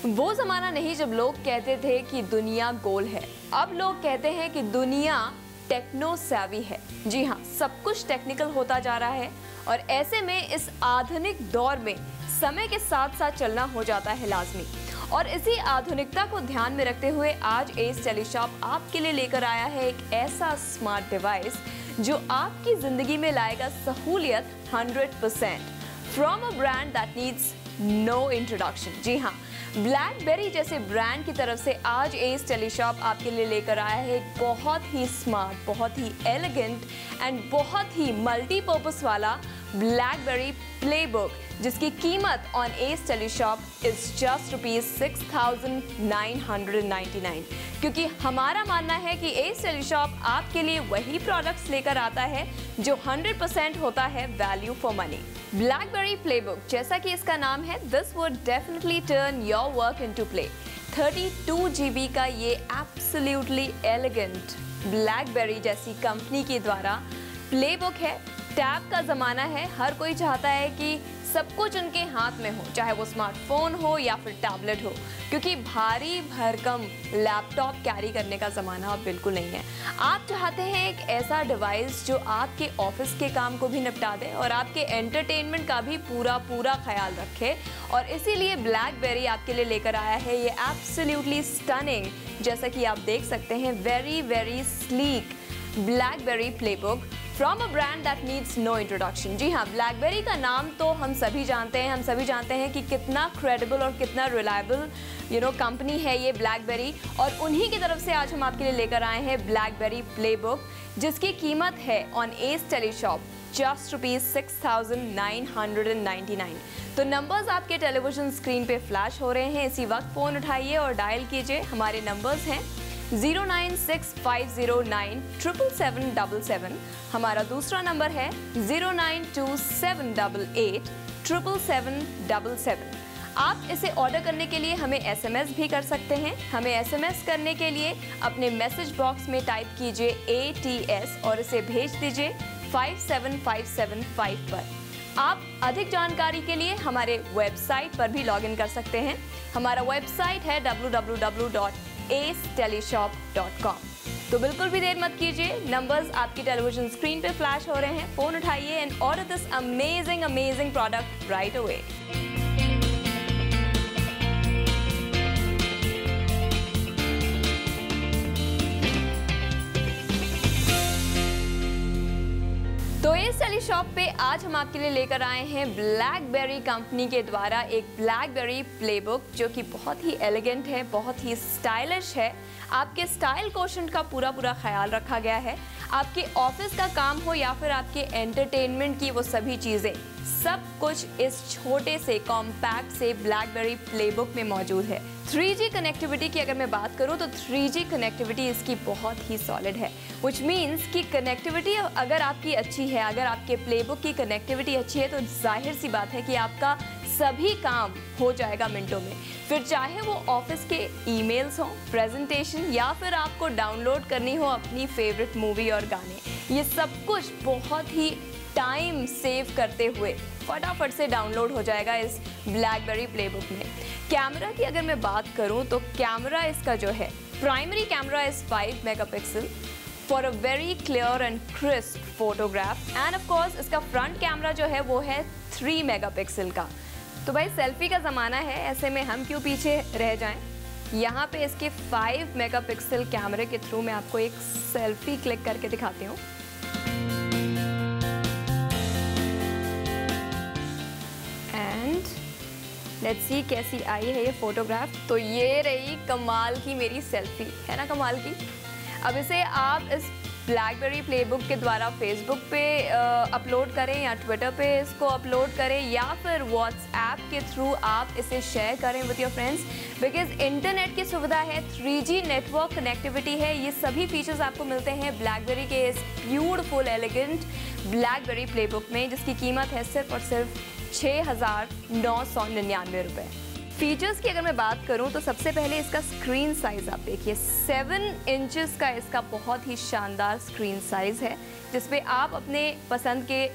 वो ज़माना नहीं जब लोग कहते थे कि दुनिया गोल है। अब लोग कहते हैं कि दुनिया टेक्नो सेवी है। जी हाँ, सब कुछ टेक्निकल होता जा रहा है और ऐसे में इस आधुनिक दौर में समय के साथ साथ चलना हो जाता है लाजमी। और इसी आधुनिकता को ध्यान में रखते हुए आज एस टेलीशॉप आपके लिए लेकर आया है एक ऐसा स्मार्ट डिवाइस जो आपकी जिंदगी में लाएगा सहूलियत 100% from a brand that needs no introduction. जी हाँ, ब्लैकबेरी जैसे ब्रांड की तरफ से आज एस टेलीशॉप आपके लिए लेकर आया है एक बहुत ही स्मार्ट, बहुत ही एलिगेंट एंड बहुत ही मल्टीपर्पस वाला ब्लैकबेरी प्लेबुक, जिसकी कीमत ऑन एस टेलीशॉप इज जस्ट ₹6,999। क्योंकि हमारा मानना है कि एस टेलीशॉप आपके लिए वही प्रोडक्ट्स लेकर आता है जो 100% होता है value for money. Blackberry playbook, जैसा कि इसका नाम है, this would definitely turn your work into play. 32 GB का ये एब्सोल्युटली एलिगेंट ब्लैकबेरी जैसी कंपनी के द्वारा प्लेबुक है। टैब का ज़माना है, हर कोई चाहता है कि सब कुछ उनके हाथ में हो, चाहे वो स्मार्टफोन हो या फिर टैबलेट हो, क्योंकि भारी भरकम लैपटॉप कैरी करने का ज़माना अब बिल्कुल नहीं है। आप चाहते हैं एक ऐसा डिवाइस जो आपके ऑफिस के काम को भी निपटा दे और आपके एंटरटेनमेंट का भी पूरा ख्याल रखे, और इसीलिए ब्लैकबेरी आपके लिए लेकर आया है ये एब्सोल्युटली स्टनिंग, जैसा कि आप देख सकते हैं, very sleek BlackBerry PlayBook from a brand that needs no introduction. जी हाँ, ब्लैकबेरी का नाम तो हम सभी जानते हैं कि कितना क्रेडिबल और कितना रिलायबल कंपनी है ये ब्लैकबेरी, और उन्हीं की तरफ से आज हम आपके लिए लेकर आए हैं ब्लैकबेरी प्लेबुक, जिसकी कीमत है ऑन एस टेलीशॉप जस्ट ₹6,999। तो नंबर्स आपके टेलीविजन स्क्रीन पे फ्लैश हो रहे हैं, इसी वक्त फ़ोन उठाइए और डायल कीजिए। हमारे नंबर्स हैं 09650977777। हमारा दूसरा नंबर है 09278877777। आप इसे ऑर्डर करने के लिए हमें SMS भी कर सकते हैं। हमें SMS करने के लिए अपने मैसेज बॉक्स में टाइप कीजिए ATS और इसे भेज दीजिए 57575 पर। आप अधिक जानकारी के लिए हमारे वेबसाइट पर भी लॉगिन कर सकते हैं। हमारा वेबसाइट है www.aceteleshop.com। तो बिल्कुल भी देर मत कीजिए, नंबर्स आपकी टेलीविजन स्क्रीन पे फ्लैश हो रहे हैं, फोन उठाइए and order this amazing product right away. तो एस टेलीशॉप पे आज हम आपके लिए लेकर आए हैं ब्लैकबेरी कंपनी के द्वारा एक ब्लैकबेरी प्लेबुक, जो कि बहुत ही एलिगेंट है, बहुत ही स्टाइलिश है। आपके स्टाइल कोशेंट का पूरा ख्याल रखा गया है। आपके ऑफिस का काम हो या फिर आपके एंटरटेनमेंट की वो सभी चीज़ें, सब कुछ इस छोटे से कॉम्पैक्ट से ब्लैकबेरी प्लेबुक में मौजूद है। 3G कनेक्टिविटी की अगर मैं बात करूं तो 3G कनेक्टिविटी इसकी बहुत ही सॉलिड है, विच मीन्स कि कनेक्टिविटी अगर आपकी अच्छी है, अगर आपके प्लेबुक की कनेक्टिविटी अच्छी है, तो जाहिर सी बात है कि आपका सभी काम हो जाएगा मिनटों में। फिर चाहे वो ऑफिस के ईमेल्स हों, प्रेजेंटेशन, या फिर आपको डाउनलोड करनी हो अपनी फेवरेट मूवी और गाने, ये सब कुछ बहुत ही टाइम सेव करते हुए फटाफट से डाउनलोड हो जाएगा इस ब्लैकबेरी प्लेबुक में। कैमरा की अगर मैं बात करूं तो कैमरा इसका जो है, primary camera is 5 megapixel for a very clear and crisp photograph, end of course इसका फ्रंट कैमरा जो है वो है 3 मेगापिक्सल का। तो भाई सेल्फी का ज़माना है, ऐसे में हम क्यों पीछे रह जाएं। यहाँ पे इसके 5 मेगापिक्सल कैमरे के थ्रू मैं आपको एक सेल्फी क्लिक करके दिखाती हूँ। लेट्स सी कैसी आई है ये फोटोग्राफ। तो ये रही कमाल की मेरी सेल्फी, है ना कमाल की। अब इसे आप इस ब्लैकबेरी प्लेबुक के द्वारा फेसबुक पे अपलोड करें या ट्विटर पे इसको अपलोड करें, या फिर व्हाट्सएप के थ्रू आप इसे शेयर करें with your friends, because internet की सुविधा है, 3G नेटवर्क कनेक्टिविटी है, ये सभी फीचर्स आपको मिलते हैं ब्लैकबेरी के इस ब्यूटीफुल एलिगेंट ब्लैकबेरी प्लेबुक में, जिसकी कीमत है सिर्फ और सिर्फ 6,999 रुपये। फीचर्स की अगर मैं बात करूं तो सबसे पहले इसका स्क्रीन साइज़ आप देखिए, 7 इंचेस का इसका बहुत ही शानदार स्क्रीन साइज़ है, जिसपे आप अपने पसंद के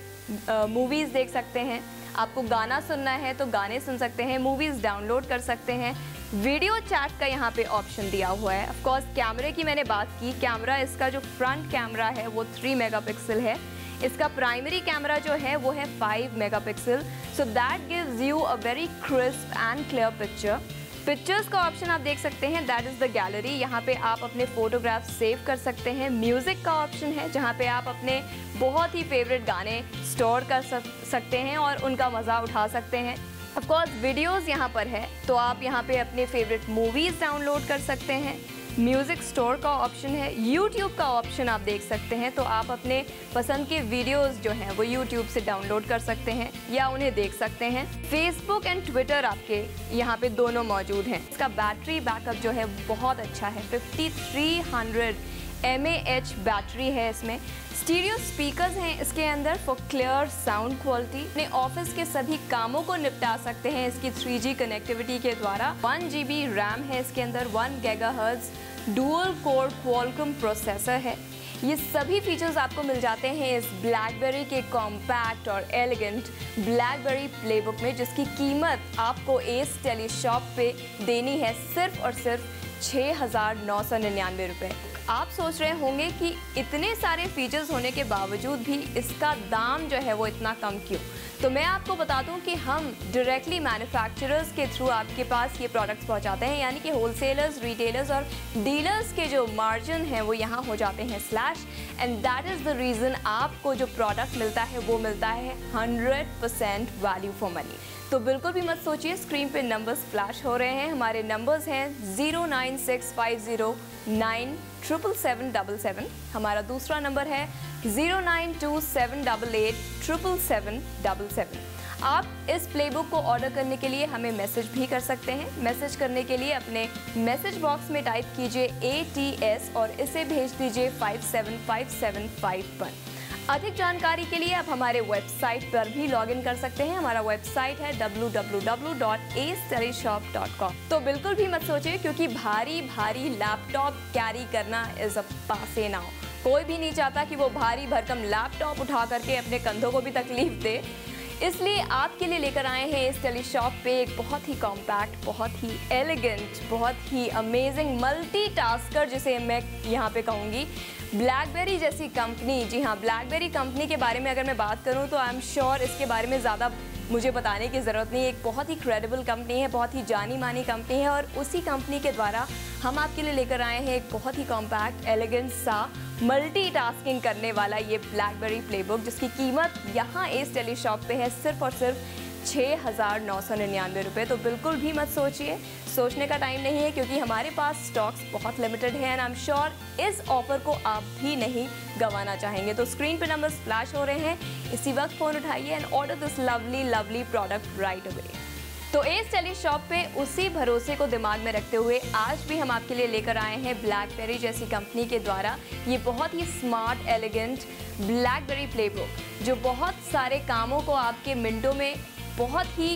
मूवीज़ देख सकते हैं, आपको गाना सुनना है तो गाने सुन सकते हैं, मूवीज़ डाउनलोड कर सकते हैं। वीडियो चैट का यहाँ पे ऑप्शन दिया हुआ है। ऑफ कोर्स कैमरे की मैंने बात की, कैमरा इसका जो फ्रंट कैमरा है वो 3 मेगापिक्सल है। इसका प्राइमरी कैमरा जो है वो है 5 megapixel, so that gives you a very crisp and clear picture. Pictures का ऑप्शन आप देख सकते हैं, दैट इज़ द गैलरी। यहाँ पे आप अपने फोटोग्राफ सेव कर सकते हैं। म्यूज़िक का ऑप्शन है जहाँ पे आप अपने बहुत ही फेवरेट गाने स्टोर कर सकते हैं और उनका मज़ा उठा सकते हैं। ऑफ कोर्स वीडियोज़ यहाँ पर है, तो आप यहाँ पे अपने फेवरेट मूवीज़ डाउनलोड कर सकते हैं। म्यूज़िक स्टोर का ऑप्शन है, यूट्यूब का ऑप्शन आप देख सकते हैं, तो आप अपने पसंद के वीडियोस जो हैं वो यूट्यूब से डाउनलोड कर सकते हैं या उन्हें देख सकते हैं। फेसबुक एंड ट्विटर आपके यहाँ पे दोनों मौजूद हैं। इसका बैटरी बैकअप जो है बहुत अच्छा है, 5300 mAh बैटरी है इसमें। स्टीरियो स्पीकर्स हैं इसके अंदर फॉर क्लियर साउंड क्वालिटी। अपने ऑफिस के सभी कामों को निपटा सकते हैं इसकी 3G कनेक्टिविटी के द्वारा। 1 GB रैम है इसके अंदर, 1 GHz dual core Qualcomm processor है। ये सभी फीचर्स आपको मिल जाते हैं इस ब्लैकबेरी के कॉम्पैक्ट और एलिगेंट ब्लैकबेरी प्लेबुक में, जिसकी कीमत आपको एस टेलीशॉप पे देनी है सिर्फ और सिर्फ 6,999 रुपये। आप सोच रहे होंगे कि इतने सारे फीचर्स होने के बावजूद भी इसका दाम जो है वो इतना कम क्यों? तो मैं आपको बता दूं कि हम डायरेक्टली मैन्युफैक्चरर्स के थ्रू आपके पास ये प्रोडक्ट्स पहुंचाते हैं, यानी कि होलसेलर्स, रिटेलर्स और डीलर्स के जो मार्जिन हैं वो यहाँ हो जाते हैं slash, and that is the reason आपको जो प्रोडक्ट मिलता है वो मिलता है 100% वैल्यू फॉर मनी। तो बिल्कुल भी मत सोचिए, स्क्रीन पे नंबर्स फ्लैश हो रहे हैं। हमारे नंबर्स हैं 09650977777। हमारा दूसरा नंबर है 09278887777। आप इस प्लेबुक को ऑर्डर करने के लिए हमें मैसेज भी कर सकते हैं। मैसेज करने के लिए अपने मैसेज बॉक्स में टाइप कीजिए ATS और इसे भेज दीजिए 57575 पर। अधिक जानकारी के लिए आप हमारे वेबसाइट पर भी लॉगिन कर सकते हैं। हमारा वेबसाइट है www.aceteleshop.com। तो बिल्कुल भी मत सोचिए, क्योंकि भारी भारी लैपटॉप कैरी करना इज अ पासे नाउ। कोई भी नहीं चाहता कि वो भारी भरकम लैपटॉप उठा करके अपने कंधों को भी तकलीफ दे, इसलिए आपके लिए लेकर आए हैं इस टेलीशॉप पे एक बहुत ही कॉम्पैक्ट, बहुत ही एलिगेंट, बहुत ही अमेजिंग मल्टीटास्कर जिसे मैं यहाँ पे कहूँगी, ब्लैकबेरी जैसी कंपनी। जी हाँ, ब्लैकबेरी कंपनी के बारे में अगर मैं बात करूँ तो आई एम श्योर इसके बारे में ज़्यादा मुझे बताने की ज़रूरत नहीं। एक बहुत ही क्रेडिबल कंपनी है, बहुत ही जानी मानी कंपनी है, और उसी कंपनी के द्वारा हम आपके लिए लेकर आए हैं एक बहुत ही कॉम्पैक्ट, एलिगेंट सा मल्टीटास्किंग करने वाला ये ब्लैकबेरी प्लेबुक, जिसकी कीमत यहाँ इस टेलीशॉप पे है सिर्फ और सिर्फ 6,999 रुपये। तो बिल्कुल भी मत सोचिए, सोचने का टाइम नहीं है, क्योंकि हमारे पास स्टॉक्स बहुत लिमिटेड हैं एंड आई एम श्योर इस ऑफर को आप भी नहीं गंवाना चाहेंगे। तो स्क्रीन पे नंबर्स फ्लैश हो रहे हैं, इसी वक्त फ़ोन उठाइए and order this lovely lovely product right away. तो एस टेलीशॉप पे उसी भरोसे को दिमाग में रखते हुए आज भी हम आपके लिए लेकर आए हैं ब्लैकबेरी जैसी कंपनी के द्वारा ये बहुत ही स्मार्ट, एलिगेंट ब्लैकबेरी प्लेबुक, जो बहुत सारे कामों को आपके मिनटों में बहुत ही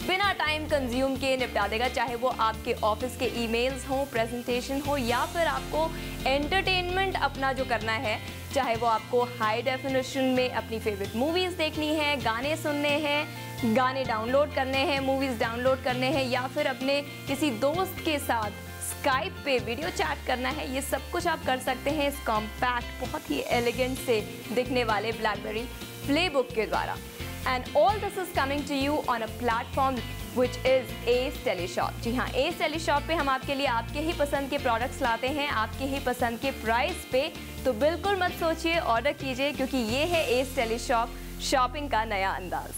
बिना टाइम कंज्यूम के निपटा देगा। चाहे वो आपके ऑफिस के ईमेल्स हों, प्रेजेंटेशन हो, या फिर आपको एंटरटेनमेंट अपना जो करना है, चाहे वो आपको हाई डेफिनेशन में अपनी फेवरेट मूवीज़ देखनी है, गाने सुनने हैं, गाने डाउनलोड करने हैं, मूवीज़ डाउनलोड करने हैं, या फिर अपने किसी दोस्त के साथ स्काइप पे वीडियो चैट करना है, ये सब कुछ आप कर सकते हैं इस कॉम्पैक्ट, बहुत ही एलिगेंट से दिखने वाले ब्लैकबेरी प्लेबुक के द्वारा। And all this is coming to you on a platform which is Ace Teleshop। जी हाँ, Ace Teleshop पे हम आपके लिए आपके ही पसंद के प्रोडक्ट्स लाते हैं, आपके ही पसंद के प्राइस पे। तो बिल्कुल मत सोचिए, ऑर्डर कीजिए, क्योंकि ये है Ace Teleshop शॉपिंग का नया अंदाज।